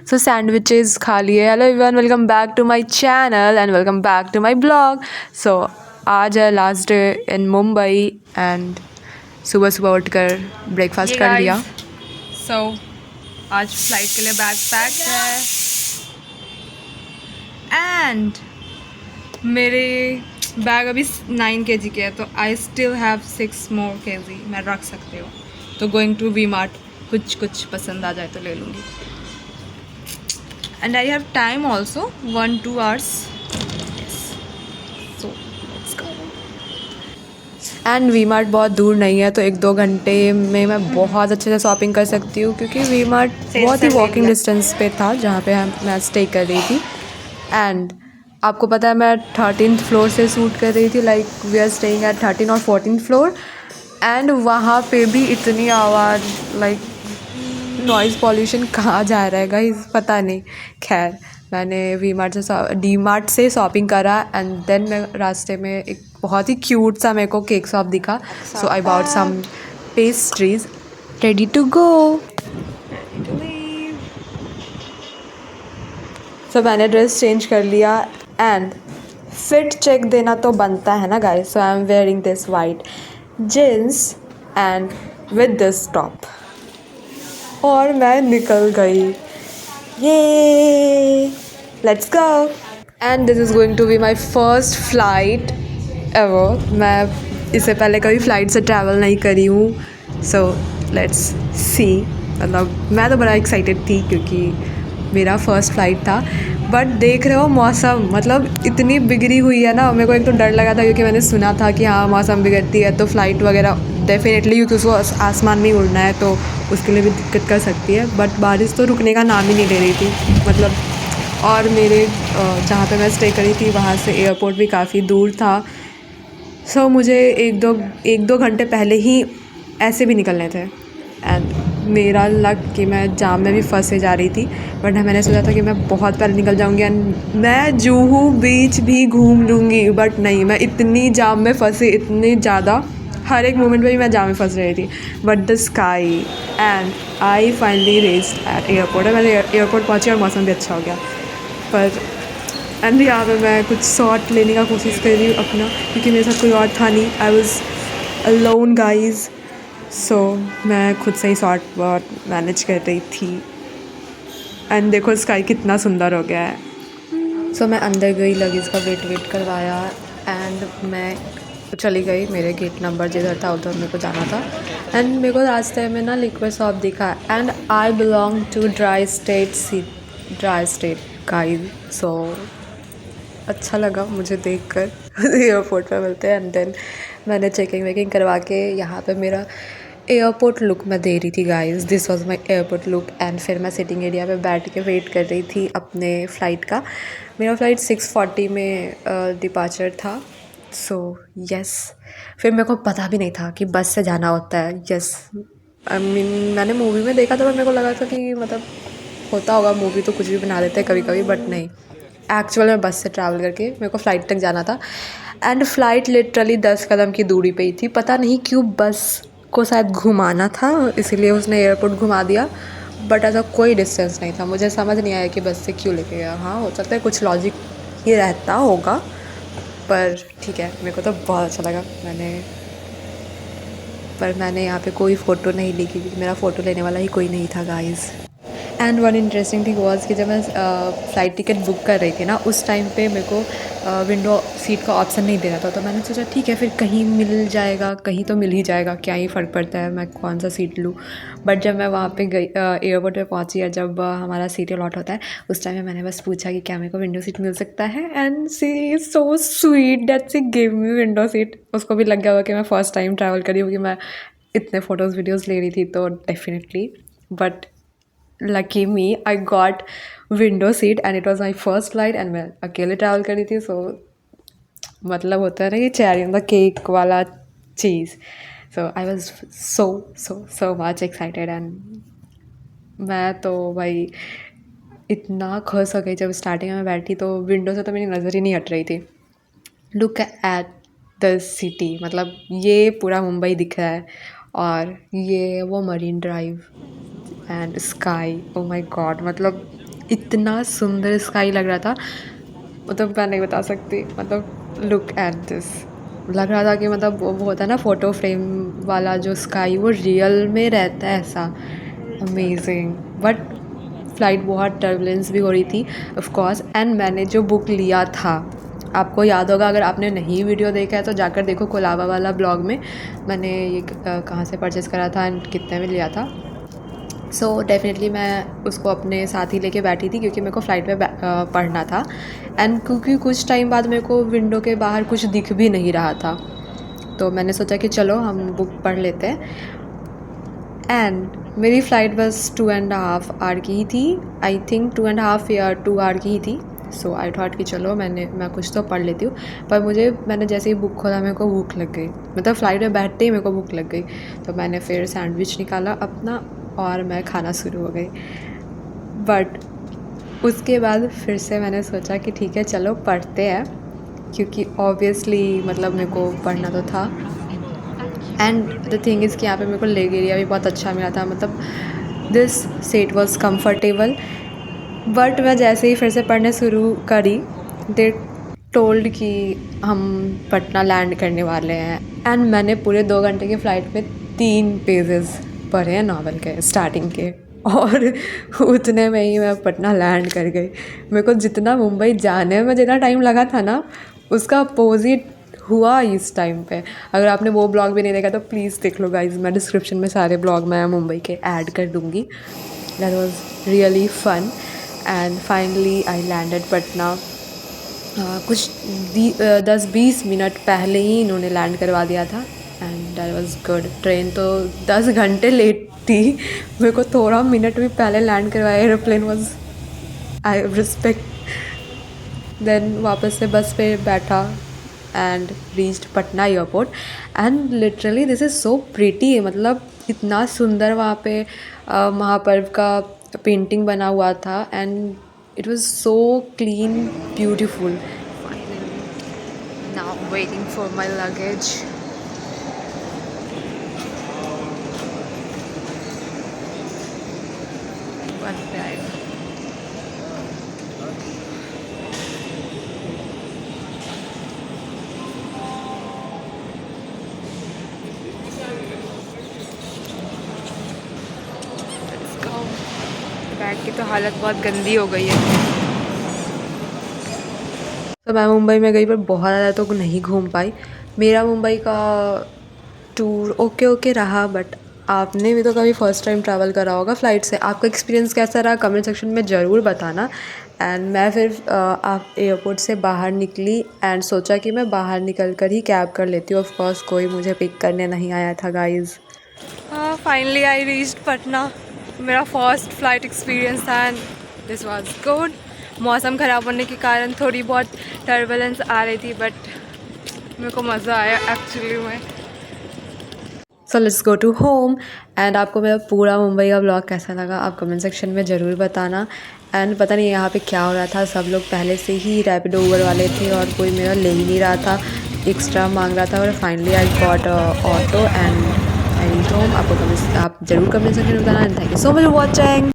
सो sandwiches खा लिए। Hello everyone, welcome back to my channel and welcome back to my blog. So आज है last day in Mumbai and सुबह सुबह उठकर ब्रेकफास्ट कर लिया। सो आज फ्लाइट के लिए बैग पैक है एंड मेरे बैग अभी 9 kg के है, तो I still have 6 more kg मैं रख सकती हूँ। तो गोइंग टू वी मार्ट, कुछ पसंद आ जाए तो ले लूँगी। And I have time also 1-2 hours। So let's go. And V Mart बहुत दूर नहीं है, तो 1-2 घंटे में मैं बहुत अच्छे से शॉपिंग कर सकती हूँ, क्योंकि वी मार्ट बहुत ही वॉकिंग डिस्टेंस पे था जहाँ पे मैं स्टे कर रही थी। एंड आपको पता है मैं 13th फ्लोर से शूट कर रही थी, like we are staying at 13 और 14th फ्लोर। एंड वहाँ पे भी इतनी आवाज़, लाइक नॉइज़ पॉल्यूशन कहाँ जा रहा है गाइस, पता नहीं। खैर मैंने डी मार्ट से शॉपिंग करा एंड देन मैं रास्ते में एक बहुत ही क्यूट सा मेरे को केक शॉप दिखा, so I bought some pastries. Ready to go, ready to leave. So मैंने ड्रेस चेंज कर लिया एंड फिट चेक देना तो बनता है ना guys. So I am wearing this white jeans and with this top और मैं निकल गई। ये let's go. And this is going to be my first flight ever. मैं इससे पहले कभी फ़्लाइट से ट्रैवल नहीं करी हूँ, सो लेट्स सी। मतलब मैं तो बड़ा एक्साइटेड थी क्योंकि मेरा फर्स्ट फ्लाइट था। बट देख रहे हो मौसम, मतलब इतनी बिगड़ी हुई है ना, मेरे को एक तो डर लगा था क्योंकि मैंने सुना था कि हाँ मौसम बिगड़ती है तो फ़्लाइट वगैरह डेफिनेटली, क्योंकि उसको आसमान में ही उड़ना है तो उसके लिए भी दिक्कत कर सकती है। बट बारिश तो रुकने का नाम ही नहीं ले रही थी, मतलब। और मेरे जहाँ पे मैं स्टे करी थी वहाँ से एयरपोर्ट भी काफ़ी दूर था। सो मुझे एक दो घंटे पहले ही ऐसे भी निकलने थे। एंड मेरा लक कि मैं जाम में भी फंसे जा रही थी, बट मैंने सोचा था कि मैं बहुत पहले निकल जाऊंगी एंड मैं जुहू बीच भी घूम लूँगी। बट नहीं, मैं इतनी जाम में फंसी, इतनी ज़्यादा, हर एक मोमेंट में भी मैं जाम में फंस रही थी। But the sky and I finally reached eight airport. मैंने एयरपोर्ट पहुँची और मौसम भी अच्छा हो गया। पर एंड यहाँ पे मैं कुछ शॉट लेने का कोशिश कर रही हूँ अपना, क्योंकि मेरे साथ कोई और था नहीं। I was alone guys. So मैं खुद से ही शॉट बहुत मैनेज कर रही थी। एंड देखो स्काई कितना सुंदर हो गया है। सो मैं अंदर गई, लगेज का वेट करवाया एंड मैं चली गई। मेरे गेट नंबर जिधर था उधर मेरे को जाना था। एंड मेरे को रास्ते में ना लिक्विड शॉप दिखा and I belong to dry state guys. So अच्छा लगा मुझे देखकर एयरपोर्ट पे मिलते हैं। एंड देन मैंने चेकिंग वेकिंग करवा के यहाँ पे मेरा एयरपोर्ट लुक मैं दे रही थी guys. This was my airport look. And फिर मैं सिटिंग एरिया पे बैठ के वेट कर रही थी अपने फ़्लाइट का। मेरा फ़्लाइट 6:40 में डिपार्चर था। सो यस, फिर मेरे को पता भी नहीं था कि बस से जाना होता है। यस, आई मीन मैंने मूवी में देखा था, पर मेरे को लगा था कि मतलब होता होगा, मूवी तो कुछ भी बना देते हैं कभी कभी, बट नहीं, एक्चुअल में बस से ट्रैवल करके मेरे को फ़्लाइट तक जाना था। एंड फ़्लाइट लिटरली 10 कदम की दूरी पे ही थी। पता नहीं क्यों बस को शायद घुमाना था, इसीलिए उसने एयरपोर्ट घुमा दिया। बट ऐसा कोई डिस्टेंस नहीं था। मुझे समझ नहीं आया कि बस से क्यों लेके गया। हाँ, हो सकता है कुछ लॉजिक ही रहता होगा, पर ठीक है, मेरे को तो बहुत अच्छा लगा। मैंने यहाँ पे कोई फ़ोटो नहीं ली क्योंकि मेरा फ़ोटो लेने वाला ही कोई नहीं था guys. And one interesting thing was कि जब मैं फ़्लाइट टिकट बुक कर रही थी ना, उस टाइम पे मेरे को विंडो सीट का ऑप्शन नहीं दे रहा था। तो मैंने सोचा ठीक है, फिर कहीं मिल जाएगा, कहीं तो मिल ही जाएगा, क्या ही फ़र्क पड़ता है मैं कौन सा सीट लूँ। बट जब मैं वहाँ पे गई, एयरपोर्ट पे पहुँची, या जब हमारा सीट अलॉट होता है, उस टाइम में मैंने बस पूछा कि क्या मेरे को विंडो सीट मिल सकता है। And she is so sweet that she give me window seat. उसको भी लग गया होगा कि मैं फ़र्स्ट टाइम ट्रैवल करी हूँ, कि मैं इतने फ़ोटोज़ वीडियोज़ ले रही थी, तो definitely. But lucky me, I got window seat and it was my first flight and मैं अकेले ट्रैवल करी थी। सो मतलब होता है ना कि चेरी ऑन द केक वाला चीज़। So I was so so so much excited. And मैं तो भाई इतना खुश हो गई जब स्टार्टिंग में बैठी, तो विंडो से तो मेरी नज़र ही नहीं हट रही थी। लुक एट द सिटी, मतलब ये पूरा मुंबई दिख रहा है, और ये वो marine drive and sky, oh my God, मतलब इतना सुंदर स्काई लग रहा था, मतलब मैं नहीं बता सकती। मतलब लुक एट दिस, लग रहा था कि मतलब वो होता है ना फ़ोटो फ्रेम वाला जो स्काई, वो रियल में रहता है ऐसा। अमेजिंग। बट फ़्लाइट बहुत टर्बुलेंस भी हो रही थी ऑफ कोर्स। एंड मैंने जो बुक लिया था, आपको याद होगा, अगर आपने नहीं वीडियो देखा है तो जाकर देखो, कोलाबा वाला ब्लॉग में मैंने ये कहाँ से परचेज़ करा था एंड कितने में लिया था। सो डेफिनेटली मैं उसको अपने साथ ही लेके बैठी थी क्योंकि मेरे को फ़्लाइट में पढ़ना था। एंड क्योंकि कुछ टाइम बाद मेरे को विंडो के बाहर कुछ दिख भी नहीं रहा था, तो मैंने सोचा कि चलो हम बुक पढ़ लेते हैं। एंड मेरी फ़्लाइट बस 2.5 आवर की ही थी, आई थिंक 2.5 या 2 आवर की ही थी। सो आई थॉट कि चलो मैं कुछ तो पढ़ लेती हूँ। पर मैंने जैसे ही बुक खोला मेरे को भूख लग गई, मतलब फ़्लाइट में बैठते ही मेरे को भूख लग गई। तो मैंने फिर सैंडविच निकाला अपना और मैं खाना शुरू हो गई। बट उसके बाद फिर से मैंने सोचा कि ठीक है चलो पढ़ते हैं, क्योंकि ऑब्वियसली मतलब मेरे को पढ़ना तो था। एंड द थिंग इज़ कि यहाँ पे मेरे को लेग एरिया भी बहुत अच्छा मिला था, मतलब this seat was comfortable. But मैं जैसे ही फिर से पढ़ने शुरू करी, दे टोल्ड कि हम पटना लैंड करने वाले हैं। एंड मैंने पूरे 2 घंटे की फ़्लाइट में 3 पेजेस पढ़े हैं नावल के स्टार्टिंग के, और उतने में ही मैं पटना लैंड कर गई। मेरे को जितना मुंबई जाने में जितना टाइम लगा था ना, उसका अपोजिट हुआ इस टाइम पे। अगर आपने वो ब्लॉग भी नहीं देखा तो प्लीज़ देख लो गाइज, मैं डिस्क्रिप्शन में सारे ब्लॉग मैं मुंबई के ऐड कर दूँगी। That was really fun. And finally I landed Patna. कुछ 10-20 मिनट पहले ही इन्होंने लैंड करवा दिया था and that was good. Train तो 10 घंटे लेट थी, मेरे को थोड़ा मिनट भी पहले लैंड करवाया। Aeroplane was, I respect. Then वापस से बस पे बैठा and reached Patna airport. And literally this is so pretty, मतलब इतना सुंदर वहाँ पे महापर्व का पेंटिंग बना हुआ था and it was so clean, beautiful. Now waiting for my luggage. One drive. Let's go. Bag की तो हालत बहुत गंदी हो गई है। तो मैं मुंबई में गई पर बहुत ज़्यादा तो नहीं घूम पाई। मेरा मुंबई का टूर ओके रहा, बट आपने भी तो कभी फ़र्स्ट टाइम ट्रैवल करा होगा फ़्लाइट से। आपका एक्सपीरियंस कैसा रहा कमेंट सेक्शन में ज़रूर बताना। एंड मैं फिर आप एयरपोर्ट से बाहर निकली एंड सोचा कि मैं बाहर निकल कर ही कैब कर लेती हूँ। ऑफ कोर्स कोई मुझे पिक करने नहीं आया था guys. Finally I reached Patna. मेरा फर्स्ट फ्लाइट एक्सपीरियंस था एंड दिस वाज गुड। मौसम ख़राब होने के कारण थोड़ी बहुत टर्बुलेंस आ रही थी, बट मेरे को मज़ा आया एक्चुअली में। So let's go to home. And आपको मेरा पूरा मुंबई का ब्लॉग कैसा लगा आप कमेंट सेक्शन में ज़रूर बताना। एंड पता नहीं यहाँ पे क्या हो रहा था, सब लोग पहले से ही रैपिडो उबर वाले थे और कोई मेरा ले ही नहीं रहा था, एक्स्ट्रा मांग रहा था। और finally I got auto and I reached home. आप ज़रूर कमेंट सेक्शन में बताना। And thank you so much for watching.